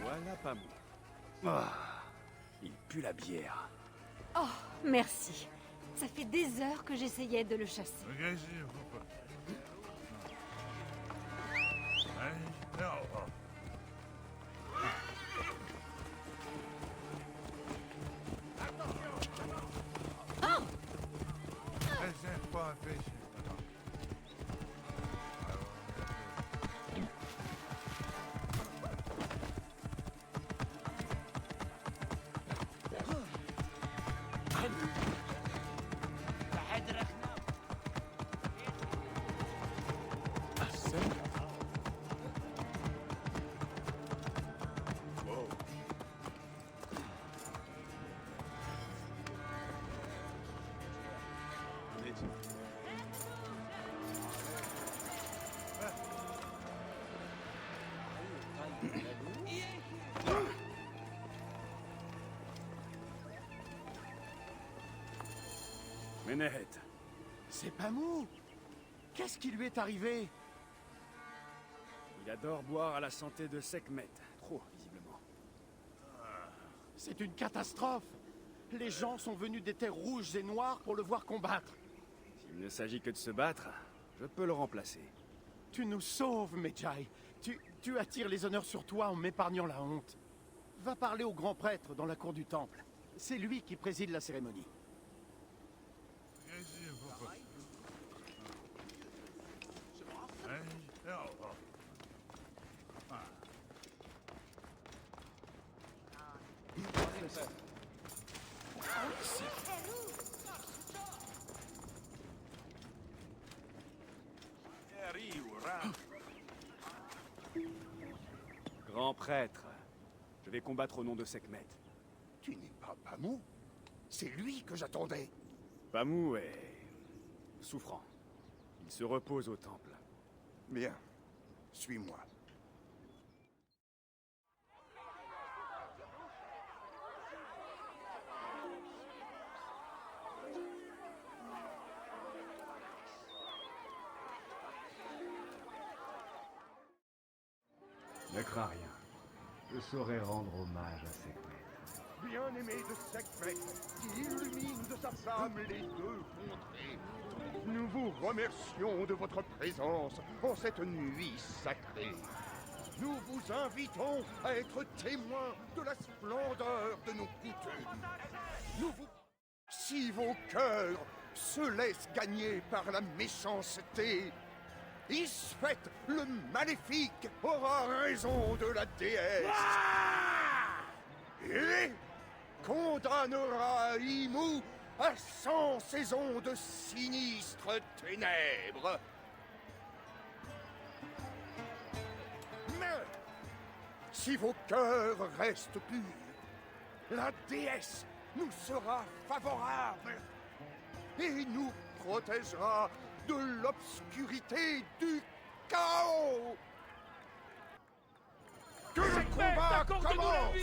Voilà Pamou. Ah, il pue la bière. Oh, merci. Ça fait des heures que j'essayais de le chasser. Menehet, C'est Pamou. Qu'est-ce qui lui est arrivé? il adore boire à la santé de Sekhmet. Trop, visiblement. C'est une catastrophe. Les gens sont venus des terres rouges et noires pour le voir combattre. S'il ne s'agit que de se battre, je peux le remplacer. Tu nous sauves, Medjay. Tu attires les honneurs sur toi en m'épargnant la honte. Va parler au grand prêtre dans la cour du temple. C'est lui qui préside la cérémonie. Grand prêtre, je vais combattre au nom de Sekhmet. Tu n'es pas Pamou? C'est lui que j'attendais. Pamou est souffrant. Il se repose au temple. Bien. Suis-moi. Ne crains rien. Je saurai rendre hommage à Sekhmet. Bien-aimé de Sekhmet, qui illumine de sa flamme les deux contrées, nous vous remercions de votre présence en cette nuit sacrée. Nous vous invitons à être témoins de la splendeur de nos coutumes. Nous vous... Si vos cœurs se laissent gagner par la méchanceté, Isfet, le maléfique, aura raison de la déesse. Et condamnera Imou à 100 saisons de sinistres ténèbres. Mais si vos cœurs restent purs, la déesse nous sera favorable et nous protégera de l'obscurité du chaos. Que le combat commence.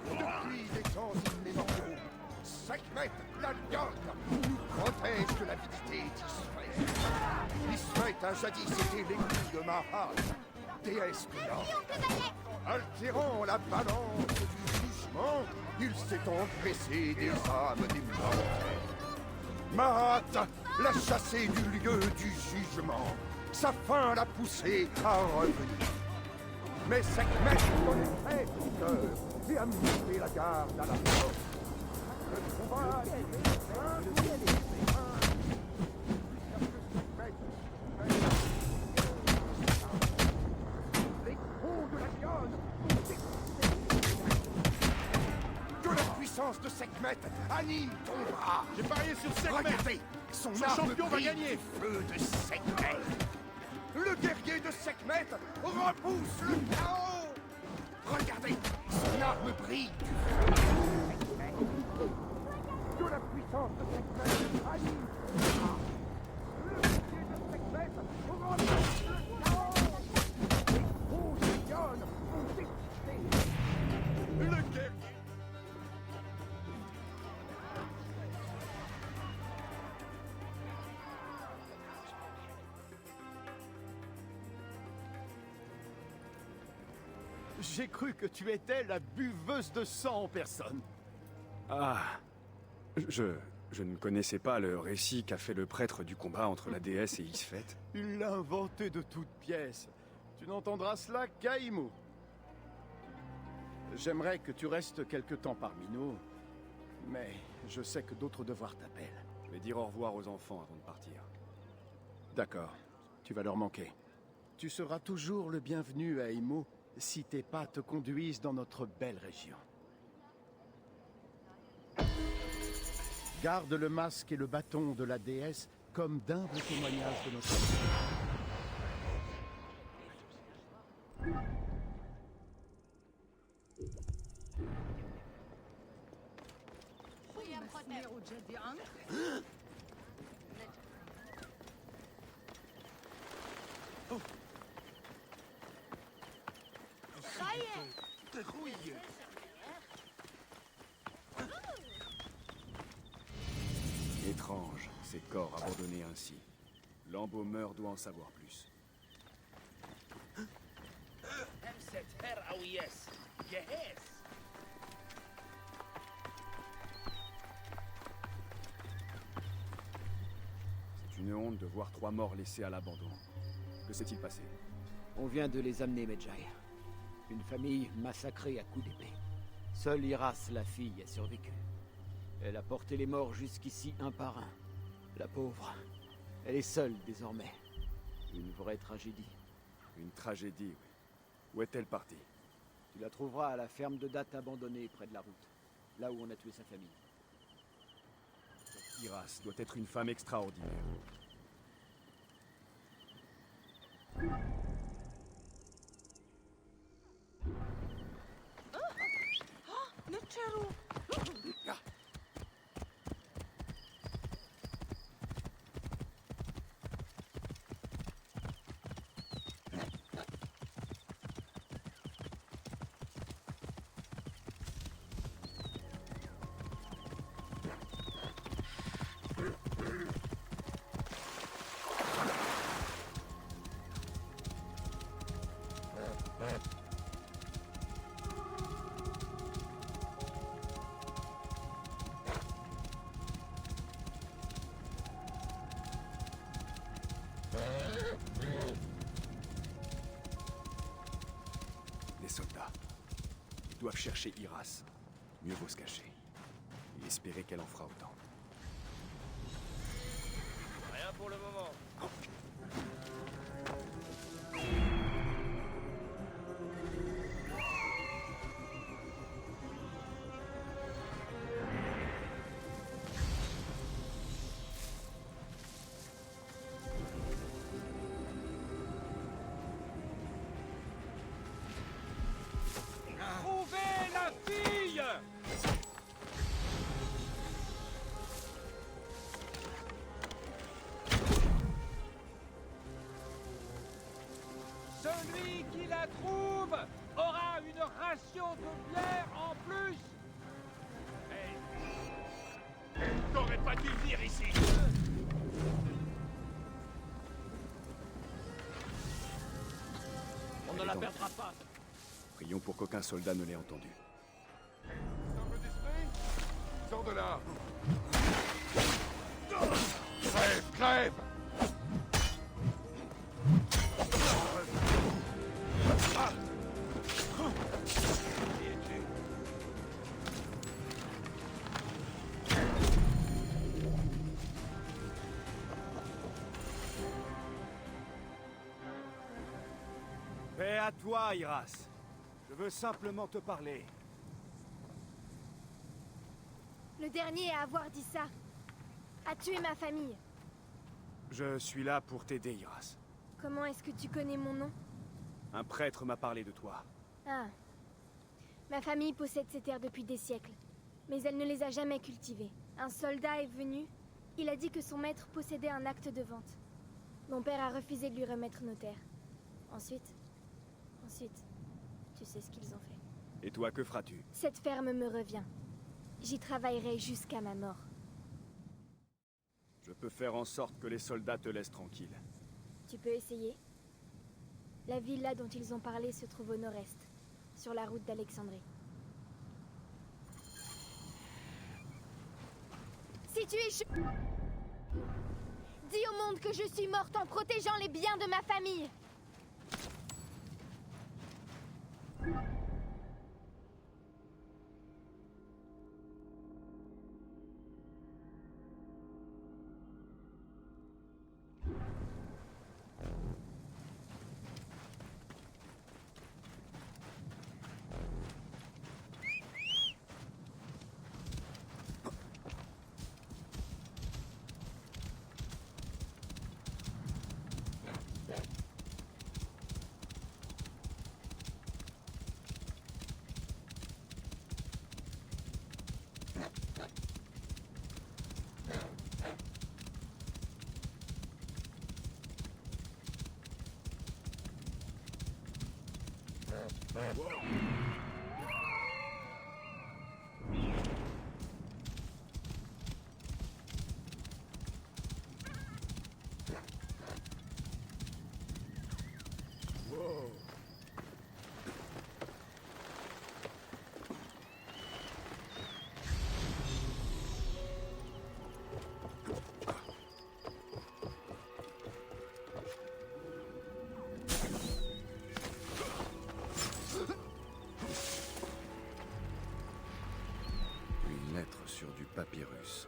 Depuis des temps immémoriaux, Sekhmet, la lionne, nous protège de l'avidité d'Isfet. Isfet a jadis été l'aiguille de Mahat, déesse de l'or. Altérant la balance du jugement, il s'est empressé des âmes des morts. Mahat l'a chassé du lieu du jugement. Sa faim l'a poussé à revenir. Mais Sekhmet connaissait son cœur et a mis la garde à la porte. Le combat les coups de la lionne. Que la puissance de Sekhmet anime ton bras. J'ai parié sur Sekhmet. Regardez, son Ce arme champion va brille gagner. du feu de Sekhmet. Le guerrier de Sekhmet repousse le chaos. Regardez, son arme brille du feu de Sekhmet. Que la puissance de Sekhmet anime ton bras. Le guerrier de Sekhmet repousse le chaos. Les rouges lionnes ont détruit. Le guerrier... J'ai cru que tu étais la buveuse de sang en personne. Ah, je ne connaissais pas le récit qu'a fait le prêtre du combat entre la déesse et Isfet. Il l'a inventé de toutes pièces. Tu n'entendras cela qu'à Imo. J'aimerais que tu restes quelque temps parmi nous, mais je sais que d'autres devoirs t'appellent. Je vais dire au revoir aux enfants avant de partir. D'accord, tu vas leur manquer. Tu seras toujours le bienvenu à Imo si tes pas te conduisent dans notre belle région. Garde le masque et le bâton de la déesse comme d'humbles témoignages de notre amour. Étrange, ces corps abandonnés ainsi. L'embaumeur doit en savoir plus. C'est une honte de voir 3 morts laissés à l'abandon. Que s'est-il passé? On vient de les amener, Medjay. Une famille massacrée à coups d'épée. Seule Iras, la fille, a survécu. Elle a porté les morts jusqu'ici un par un. La pauvre. Elle est seule désormais. Une vraie tragédie. Une tragédie, oui. Où est-elle partie? Tu la trouveras à la ferme de date abandonnée près de la route. Là où on a tué sa famille. Iras doit être une femme extraordinaire. Les soldats. Ils doivent chercher Iras. Mieux vaut se cacher. Et espérer qu'elle en fera autant. Rien pour le moment. Trouvez la fille! Celui qui la trouve aura une ration de bière en plus! T'aurais pas dû venir ici! On ne la perdra pas. Prions pour qu'aucun soldat ne l'ait entendu. Un peu d'esprit? Sors de là! Crève, crève! Paix à toi, Iras. Je veux simplement te parler. Le dernier à avoir dit ça a tué ma famille. Je suis là pour t'aider, Iras. Comment est-ce que tu connais mon nom? Un prêtre m'a parlé de toi. Ah. Ma famille possède ces terres depuis des siècles, mais elle ne les a jamais cultivées. Un soldat est venu, il a dit que son maître possédait un acte de vente. Mon père a refusé de lui remettre nos terres. Ensuite, tu sais ce qu'ils ont fait. Et toi, que feras-tu? Cette ferme me revient. J'y travaillerai jusqu'à ma mort. Je peux faire en sorte que les soldats te laissent tranquille. Tu peux essayer. La villa dont ils ont parlé se trouve au nord-est, sur la route d'Alexandrie. Si tu es... Dis au monde que je suis morte en protégeant les biens de ma famille. Une lettre sur du papyrus.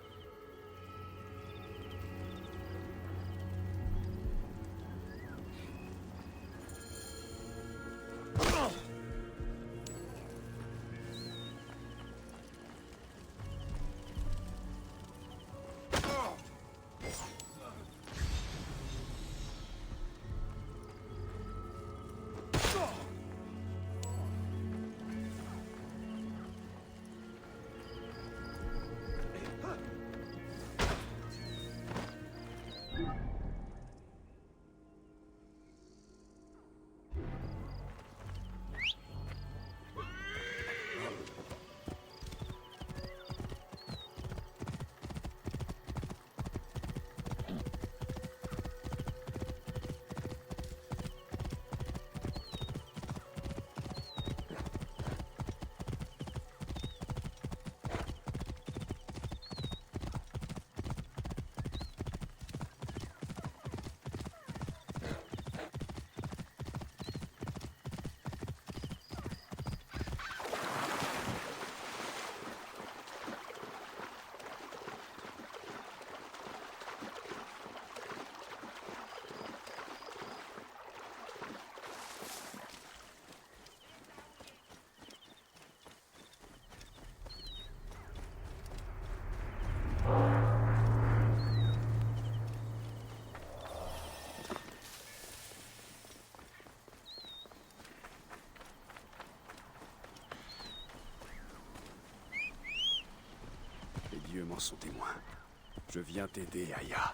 Les dieux m'en sont témoins. Je viens t'aider, Aya.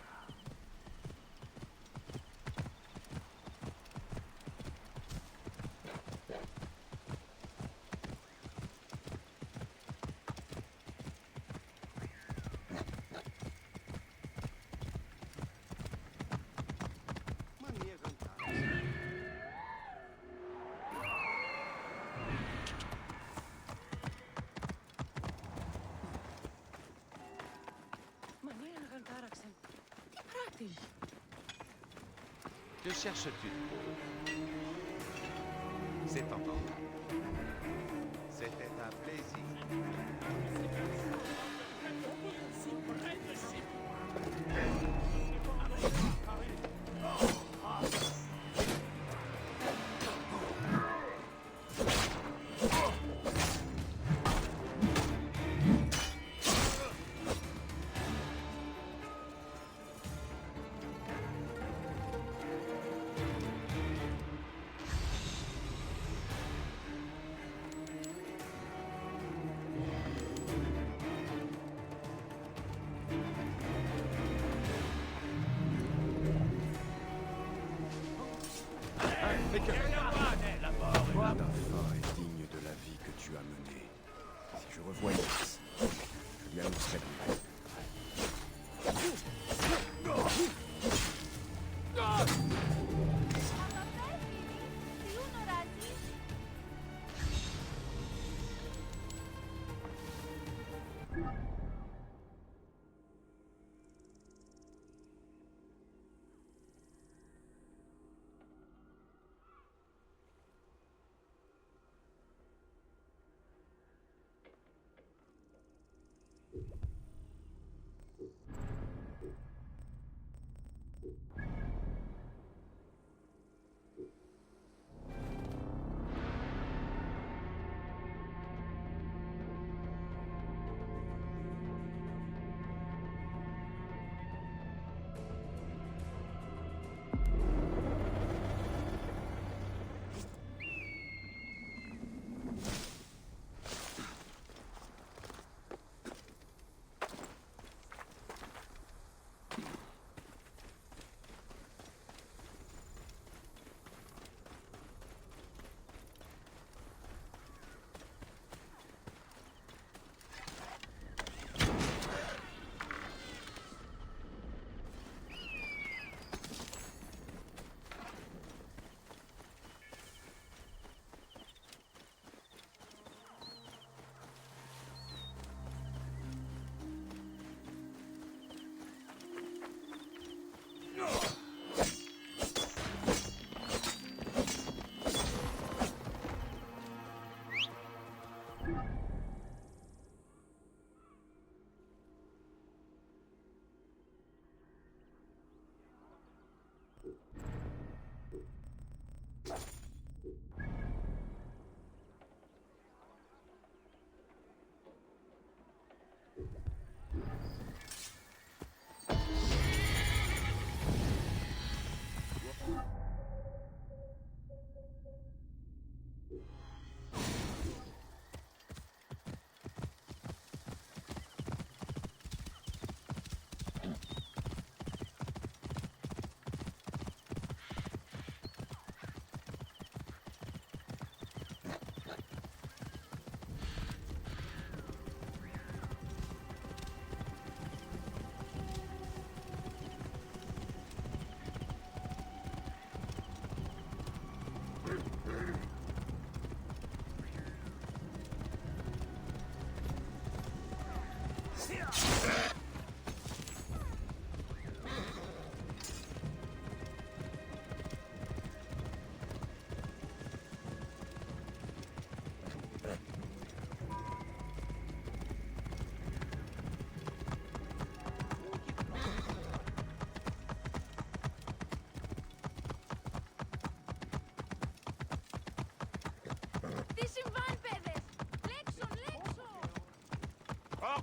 Que cherches-tu? C'est entendu. C'était un plaisir. Ta fin est digne de la vie que tu as menée. Si je revois Iris, je lui annoncerai la nouvelle.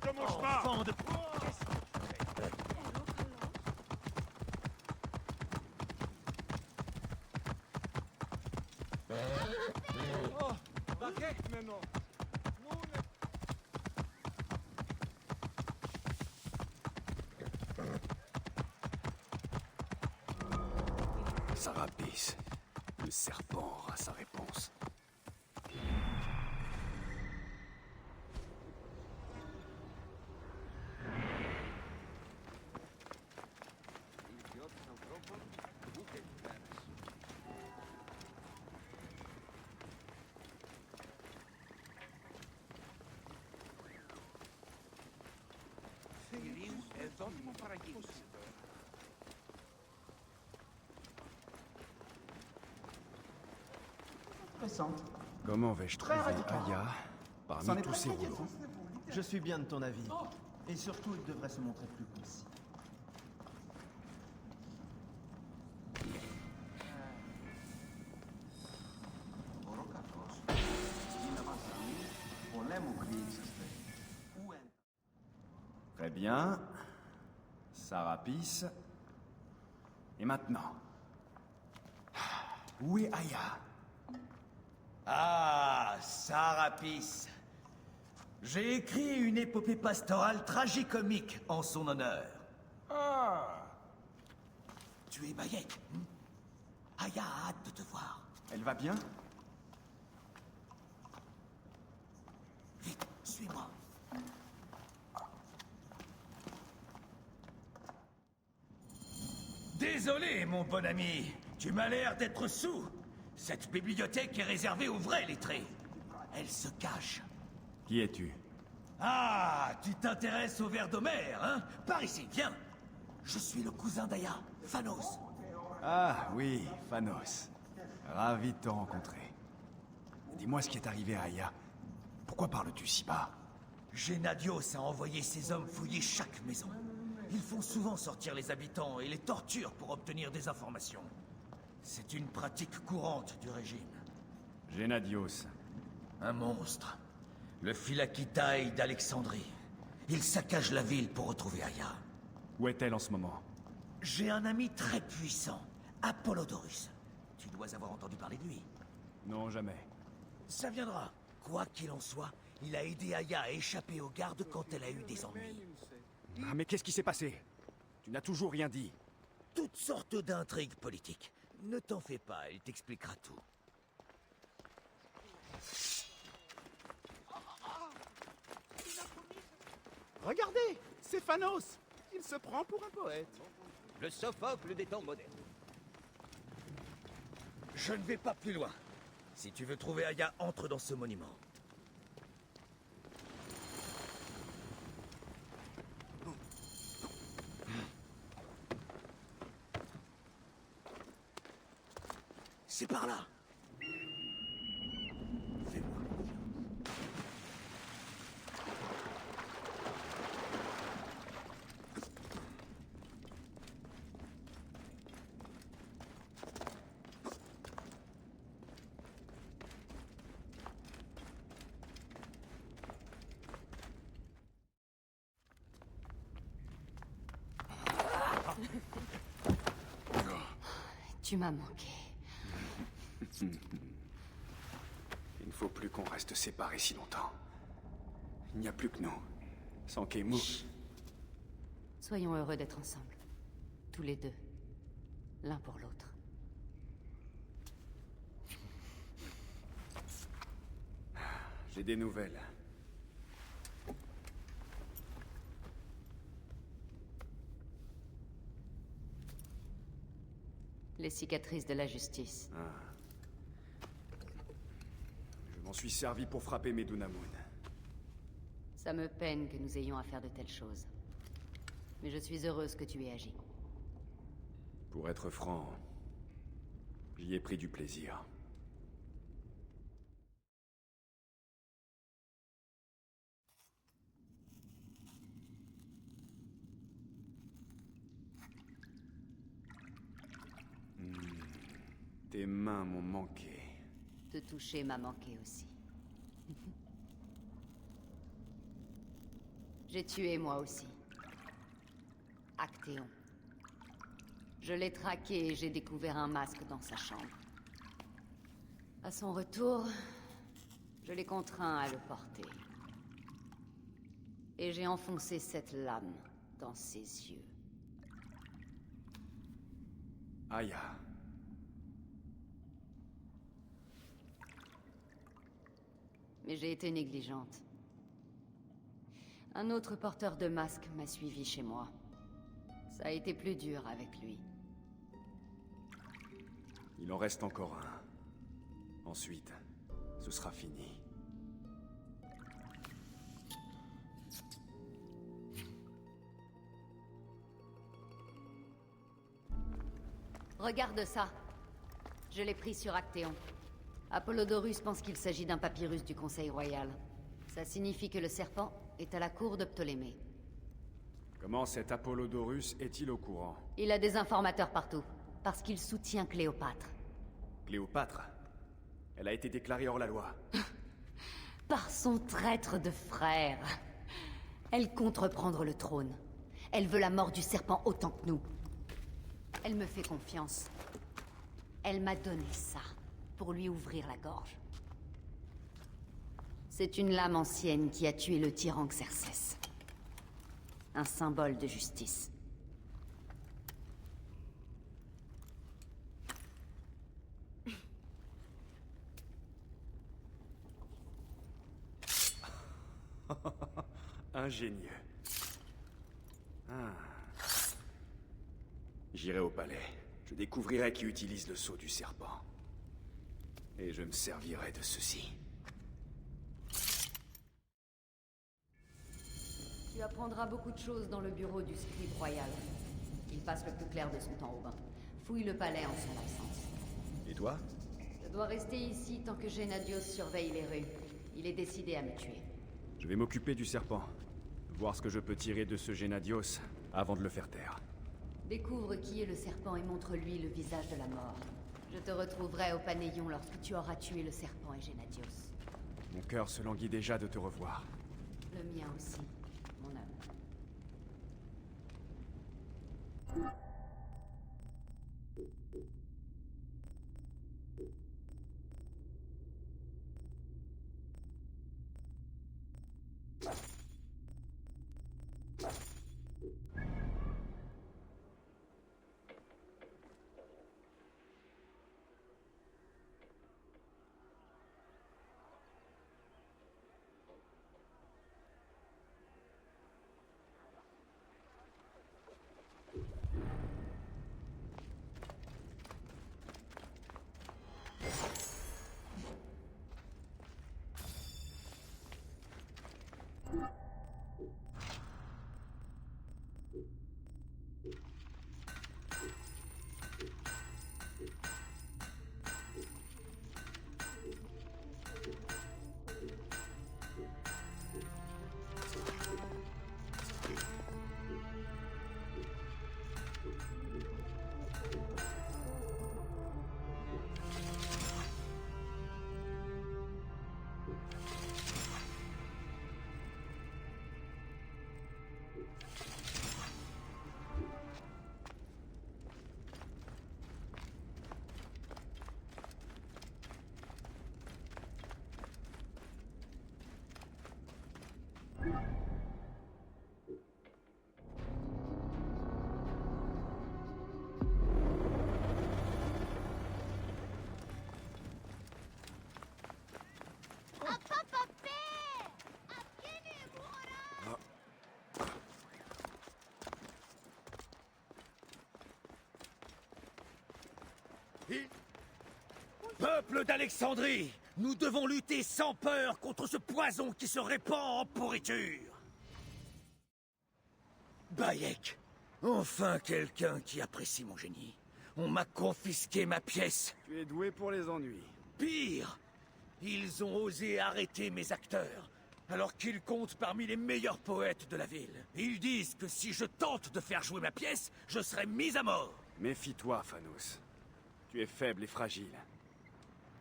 te mouche pas! Enfant de... Sarapis. Le serpent aura sa réponse. Intéressante. Comment vais-je Très trouver radical. Aya C'en parmi est tous très ces inquiétant. rouleaux? Je suis bien de ton avis. Et surtout, il devrait se montrer plus concis. Très bien. Sarapis. Et maintenant? Où est Aya? Ah, Sarapis. J'ai écrit une épopée pastorale tragicomique en son honneur. Ah! Tu es Bayek, Aya a hâte de te voir. Elle va bien? Vite, suis-moi. Désolé, mon bon ami. Tu m'as l'air d'être sous. Cette bibliothèque est réservée aux vrais lettrés. Elle se cache. Qui es-tu? Ah, tu t'intéresses au vers d'Homère, hein? Par ici, viens. Je suis le cousin d'Aya, Phanos. Ah oui, Phanos. Ravi de te rencontrer. Dis-moi ce qui est arrivé à Aya. Pourquoi parles-tu si bas? Gennadios a envoyé ses hommes fouiller chaque maison. Ils font souvent sortir les habitants et les torturent pour obtenir des informations. C'est une pratique courante du régime. Gennadios. Un monstre. Le Philakitaï d'Alexandrie. Il saccage la ville pour retrouver Aya. Où est-elle en ce moment? J'ai un ami très puissant, Apollodorus. Tu dois avoir entendu parler de lui. Non, jamais. Ça viendra. Quoi qu'il en soit, il a aidé Aya à échapper aux gardes quand elle a eu des ennuis. Ah, mais qu'est-ce qui s'est passé? Tu n'as toujours rien dit. Toutes sortes d'intrigues politiques. Ne t'en fais pas, il t'expliquera tout. Regardez, c'est Phanos. Il se prend pour un poète. Le Sophocle des temps modernes. Je ne vais pas plus loin. Si tu veux trouver Aya, entre dans ce monument. C'est par là. Fais-moi confiance. Tu m'as manqué. Il ne faut plus qu'on reste séparés si longtemps. Il n'y a plus que nous. Sans Kemu. Soyons heureux d'être ensemble. Tous les deux. L'un pour l'autre. J'ai des nouvelles. Les cicatrices de la justice. Je m'en suis servi pour frapper Medunamun. Ça me peine que nous ayons à faire de telles choses. Mais je suis heureuse que tu aies agi. Pour être franc, j'y ai pris du plaisir. Tes mains m'ont manqué. Te toucher m'a manqué aussi. J'ai tué moi aussi. Actéon. Je l'ai traqué et j'ai découvert un masque dans sa chambre. À son retour, je l'ai contraint à le porter. Et j'ai enfoncé cette lame dans ses yeux. Aya. Mais j'ai été négligente. Un autre porteur de masque m'a suivi chez moi. Ça a été plus dur avec lui. Il en reste encore un. Ensuite, ce sera fini. Regarde ça. Je l'ai pris sur Actéon. Apollodorus pense qu'il s'agit d'un papyrus du Conseil Royal. Ça signifie que le serpent est à la cour de Ptolémée. Comment cet Apollodorus est-il au courant? Il a des informateurs partout, parce qu'il soutient Cléopâtre. Cléopâtre? Elle a été déclarée hors la loi. Par son traître de frère. Elle compte reprendre le trône. Elle veut la mort du serpent autant que nous. Elle me fait confiance. Elle m'a donné ça, pour lui ouvrir la gorge. C'est une lame ancienne qui a tué le tyran Xerxès. Un symbole de justice. Ingénieux. Ah. J'irai au palais. Je découvrirai qui utilise le sceau du serpent. Et je me servirai de ceci. Tu apprendras beaucoup de choses dans le bureau du scribe royal. Il passe le plus clair de son temps au bain. Fouille le palais en son absence. Et toi? Je dois rester ici tant que Gennadios surveille les rues. Il est décidé à me tuer. Je vais m'occuper du serpent. Voir ce que je peux tirer de ce Gennadios avant de le faire taire. Découvre qui est le serpent et montre-lui le visage de la mort. Je te retrouverai au Panéion lorsque tu auras tué le serpent et Gennadios. Mon cœur se languit déjà de te revoir. Le mien aussi, mon homme. Peuple d'Alexandrie, nous devons lutter sans peur contre ce poison qui se répand en pourriture. Bayek, enfin quelqu'un qui apprécie mon génie. On m'a confisqué ma pièce. Tu es doué pour les ennuis. Pire, ils ont osé arrêter mes acteurs, alors qu'ils comptent parmi les meilleurs poètes de la ville. Ils disent que si je tente de faire jouer ma pièce, je serai mis à mort. Méfie-toi, Phanos. Tu es faible et fragile.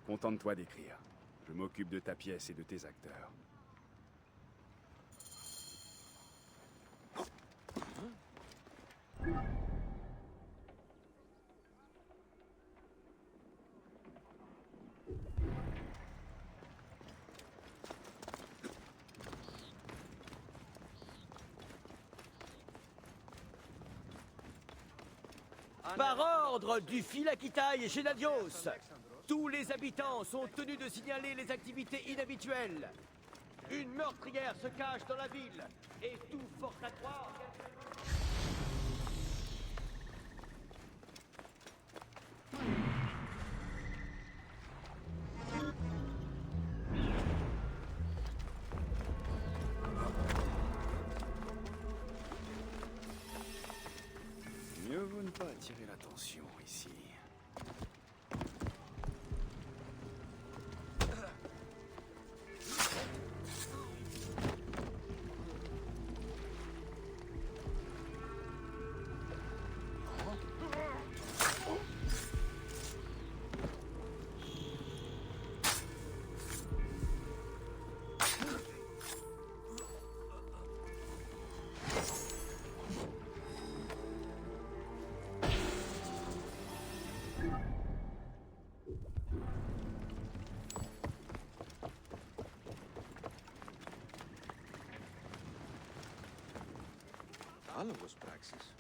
Contente-toi d'écrire. Je m'occupe de ta pièce et de tes acteurs. Par ordre du Philakitae Gennadios, tous les habitants sont tenus de signaler les activités inhabituelles. Une meurtrière se cache dans la ville, et tout porte à croire... Mieux vaut ne pas attirer l'attention ici. Analogous praxis.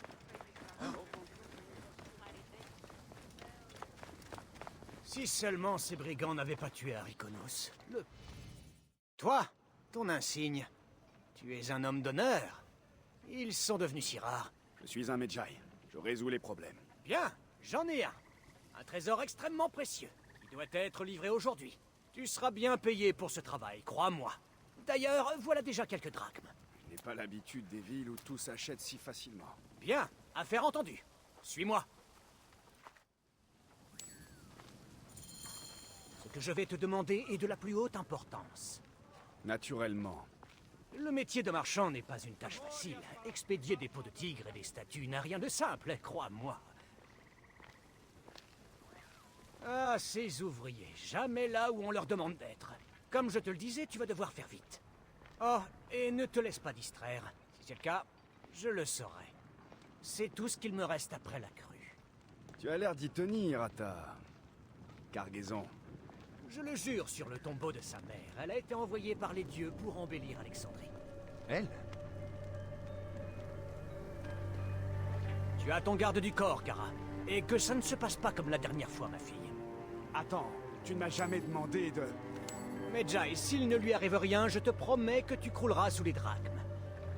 Si seulement ces brigands n'avaient pas tué Harikonos. Toi, ton insigne, tu es un homme d'honneur. Ils sont devenus si rares. Je suis un Medjay. Je résous les problèmes. Bien, j'en ai un. Un trésor extrêmement précieux, qui doit être livré aujourd'hui. Tu seras bien payé pour ce travail, crois-moi. D'ailleurs, voilà déjà quelques drachmes. Je n'ai pas l'habitude des villes où tout s'achète si facilement. Bien, affaire entendue. Suis-moi. Ce que je vais te demander est de la plus haute importance. Naturellement. Le métier de marchand n'est pas une tâche facile. Expédier des peaux de tigre et des statues n'a rien de simple, crois-moi. Ah, ces ouvriers, jamais là où on leur demande d'être. Comme je te le disais, tu vas devoir faire vite. Oh, et ne te laisse pas distraire. Si c'est le cas, je le saurai. C'est tout ce qu'il me reste après la crue. Tu as l'air d'y tenir à ta... cargaison. Je le jure sur le tombeau de sa mère. Elle a été envoyée par les dieux pour embellir Alexandrie. Elle? Tu as ton garde du corps, Kara. Et que ça ne se passe pas comme la dernière fois, ma fille. Attends, tu ne m'as jamais demandé de... Medjay, s'il ne lui arrive rien, je te promets que tu crouleras sous les drachmes.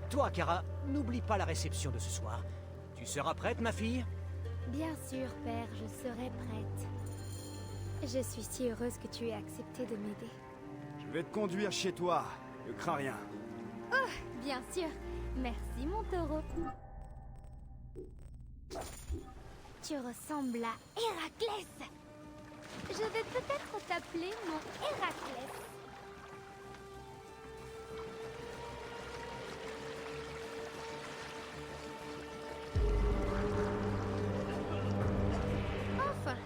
Toi, Kara, n'oublie pas la réception de ce soir. Tu seras prête, ma fille? Bien sûr, père, je serai prête. Je suis si heureuse que tu aies accepté de m'aider. Je vais te conduire chez toi. Ne crains rien. Oh, bien sûr. Merci, mon taureau. Tu ressembles à Héraclès. Je vais peut-être t'appeler mon Héraclès. Enfin,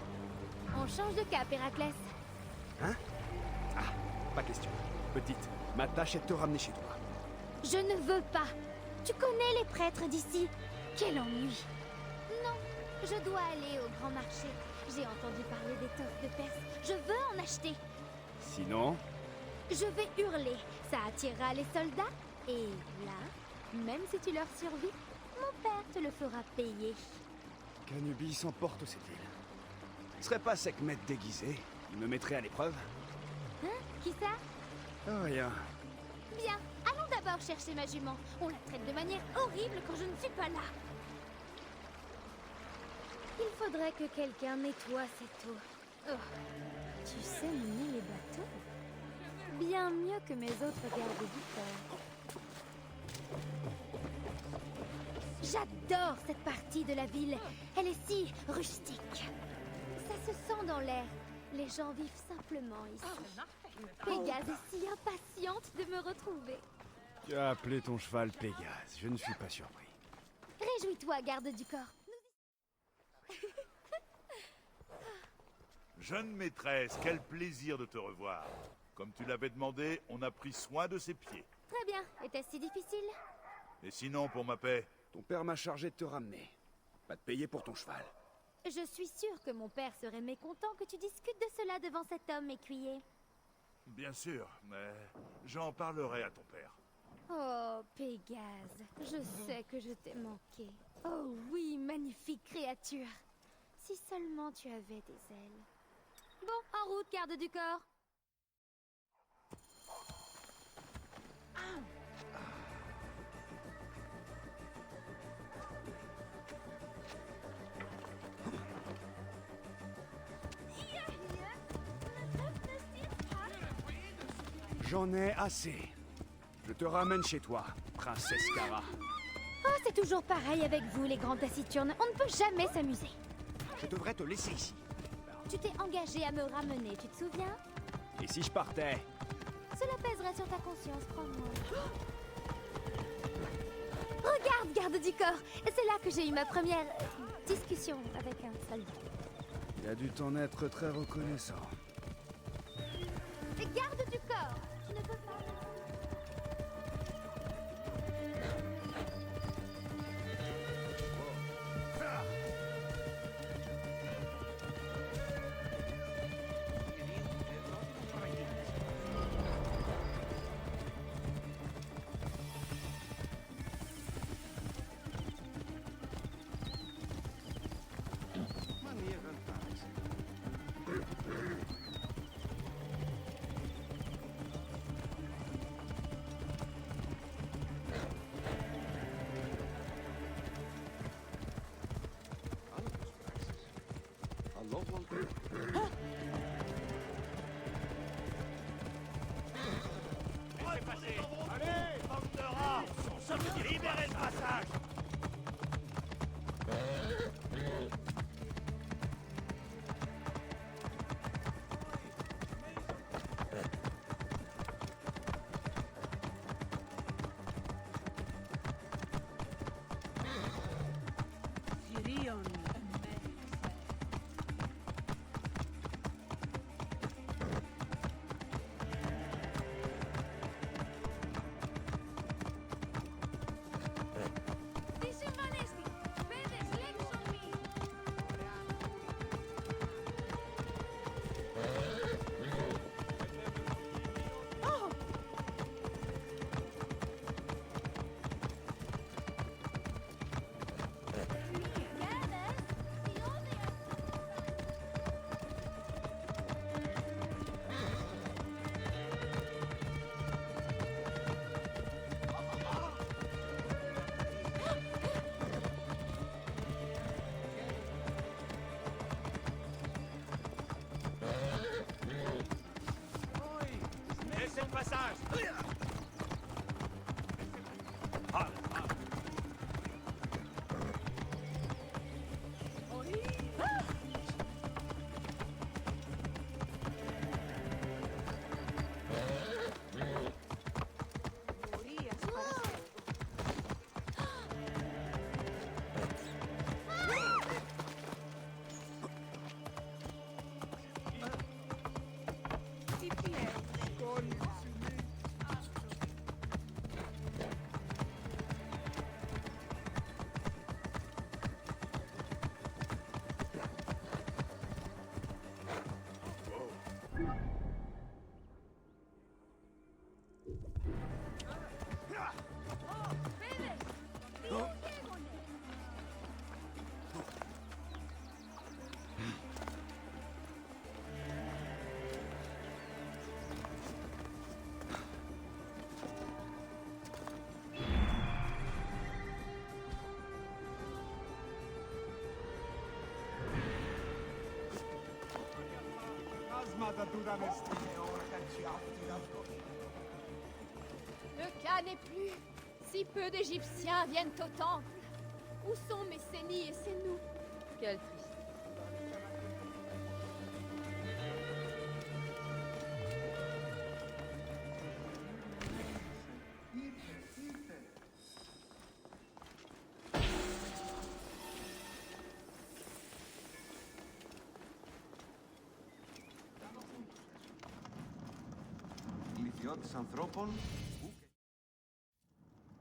on change de cap, Héraclès. Hein? Ah, pas question. Petite, ma tâche est de te ramener chez toi. Je ne veux pas. Tu connais les prêtres d'ici. Quel ennui. Non, je dois aller au grand marché. J'ai entendu parler d'étoffes de Perse. Je veux en acheter. Sinon? Je vais hurler. Ça attirera les soldats. Et là, même si tu leur survis, mon père te le fera payer. Canubi s'emporte cette île. Serait pas Sekhmet déguisé? Il me mettrait à l'épreuve? Hein? Qui ça? Oh, rien. Bien, allons d'abord chercher ma jument. On la traite de manière horrible quand je ne suis pas là. Il faudrait que quelqu'un nettoie cette eau. Oh. Tu sais mener les bateaux? Bien mieux que mes autres gardes du corps. J'adore cette partie de la ville. Elle est si rustique. Ça se sent dans l'air. Les gens vivent simplement ici. Pégase est si impatiente de me retrouver. Tu as appelé ton cheval Pégase. Je ne suis pas surpris. Réjouis-toi, garde du corps. Jeune maîtresse, quel plaisir de te revoir. Comme tu l'avais demandé, on a pris soin de ses pieds. Très bien. Était-ce si difficile? Et sinon, pour ma paix? Ton père m'a chargé de te ramener. Va te payer pour ton cheval. Je suis sûre que mon père serait mécontent que tu discutes de cela devant cet homme écuyer. Bien sûr, mais j'en parlerai à ton père. Oh, Pégase, je sais que je t'ai manqué. Oh oui, magnifique créature. Si seulement tu avais des ailes. Bon, en route, garde du corps. J'en ai assez. Je te ramène chez toi, princesse Kara. Oh, c'est toujours pareil avec vous, les grands taciturnes. On ne peut jamais s'amuser. Je devrais te laisser ici. Tu t'es engagé à me ramener, tu te souviens? Et si je partais? Cela pèserait sur ta conscience, crois-moi. Regarde, garde du corps. C'est là que j'ai eu ma première discussion avec un soldat. Il a dû t'en être très reconnaissant. Garde du corps. Tu ne peux pas. Allez, bande de rats! Libérez le passage! Laissez le passage! Le cas n'est plus. Si peu d'Égyptiens viennent au temple. Où sont mes Sénis et Sénou? Quelle tristesse.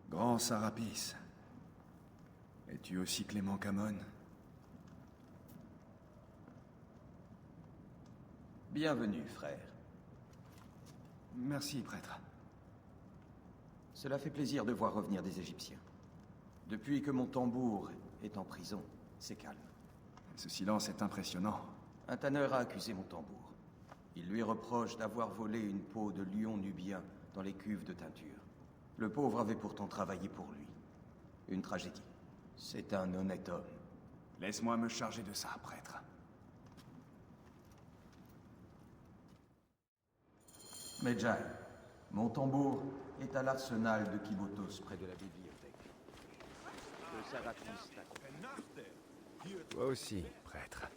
Grand Sarapis. Es-tu aussi Clément Camon? Bienvenue, frère. Merci, prêtre. Cela fait plaisir de voir revenir des Égyptiens. Depuis que mon tambour est en prison, c'est calme. Ce silence est impressionnant. Un tanneur a accusé mon tambour. Il lui reproche d'avoir volé une peau de lion nubien dans les cuves de teinture. Le pauvre avait pourtant travaillé pour lui. Une tragédie. C'est un honnête homme. Laisse-moi me charger de ça, prêtre. Medjay, mon tambour est à l'arsenal de Kibotos près de la bibliothèque. Que Zarathustra. Toi aussi, prêtre.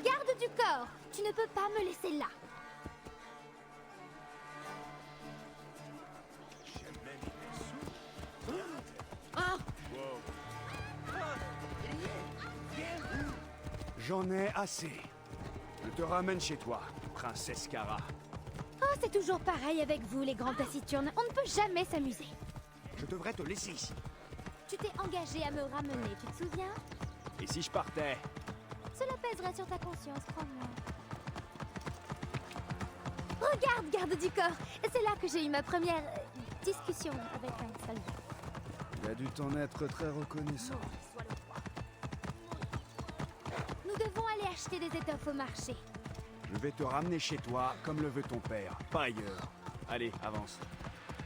Garde du corps, tu ne peux pas me laisser là. J'en ai assez. Je te ramène chez toi, princesse Kara. Oh, c'est toujours pareil avec vous, les grands taciturnes. On ne peut jamais s'amuser. Je devrais te laisser ici. Tu t'es engagé à me ramener, tu te souviens? Et si je partais? Cela pèserait sur ta conscience, crois-moi. Regarde, garde du corps. C'est là que j'ai eu ma première discussion avec un soldat. Il a dû t'en être très reconnaissant. Nous devons aller acheter des étoffes au marché. Je vais te ramener chez toi, comme le veut ton père, pas ailleurs. Allez, avance.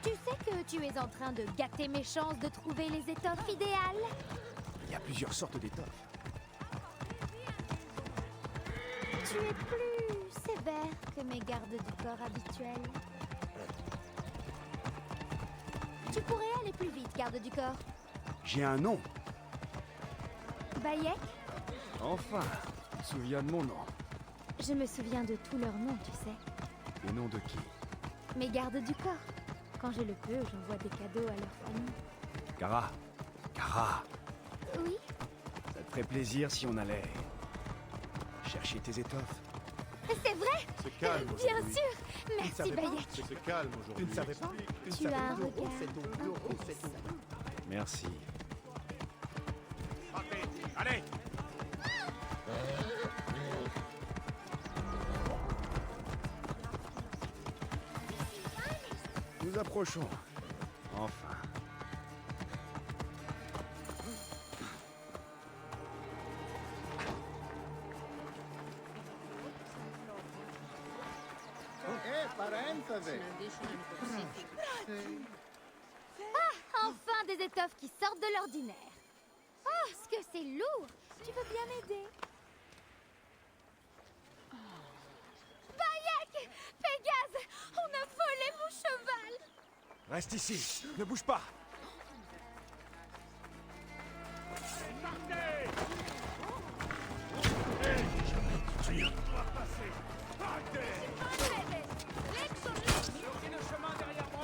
Tu sais que tu es en train de gâter mes chances de trouver les étoffes idéales? Il y a plusieurs sortes d'étoffes. Tu es plus sévère que mes gardes du corps habituels. Tu pourrais aller plus vite, garde du corps. J'ai un nom. Bayek? Enfin, tu te souviens de mon nom. Je me souviens de tous leurs noms, tu sais. Les noms de qui? Mes gardes du corps. Quand je le peux, j'envoie des cadeaux à leur famille. Kara. Kara. Oui? Ça te ferait plaisir si on allait... chercher tes étoffes? C'est vrai? C'est calme Bien aujourd'hui. sûr. Merci, Bayek. C'est calme aujourd'hui. Tu ne savais pas? Tu as un regard impulsif. Merci. Allez! Nous approchons. Enfin. Ah, enfin des étoffes qui sortent de l'ordinaire. Oh, ce que c'est lourd. Tu veux bien m'aider? Bayek! Pégase! On a volé mon cheval! Reste ici. Ne bouge pas. Rien ne doit passer! Partez! Bloquez le chemin derrière moi.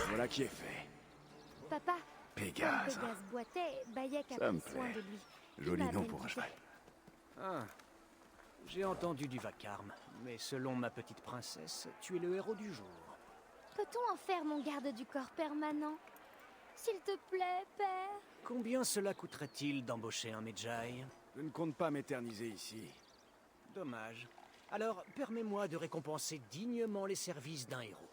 Voilà qui est fait. Papa, Pégase. quand Pégase boitait, Bayek a Ça me pris soin plaît. de lui. Joli Il m'a nom à peine pour un quitté. cheval. Ah. J'ai entendu du vacarme, mais selon ma petite princesse, tu es le héros du jour. Peut-on en faire mon garde du corps permanent? S'il te plaît, père. Combien cela coûterait-il d'embaucher un Medjay? Je ne compte pas m'éterniser ici. Dommage. Alors, permets-moi de récompenser dignement les services d'un héros.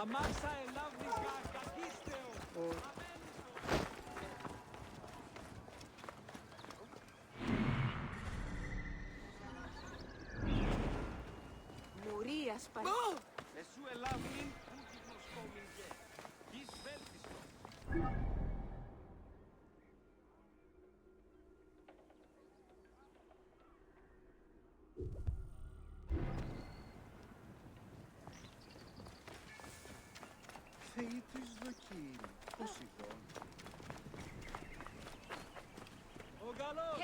Αμάξα ελάβνισκα κακίστεο. Μουρία σπα... Εσού ελάβνιν ούτικος κόμιγε. Εις βέλτιστο. Θεοί της δοκίμη. Πώς ήταν. Ο Γαλλός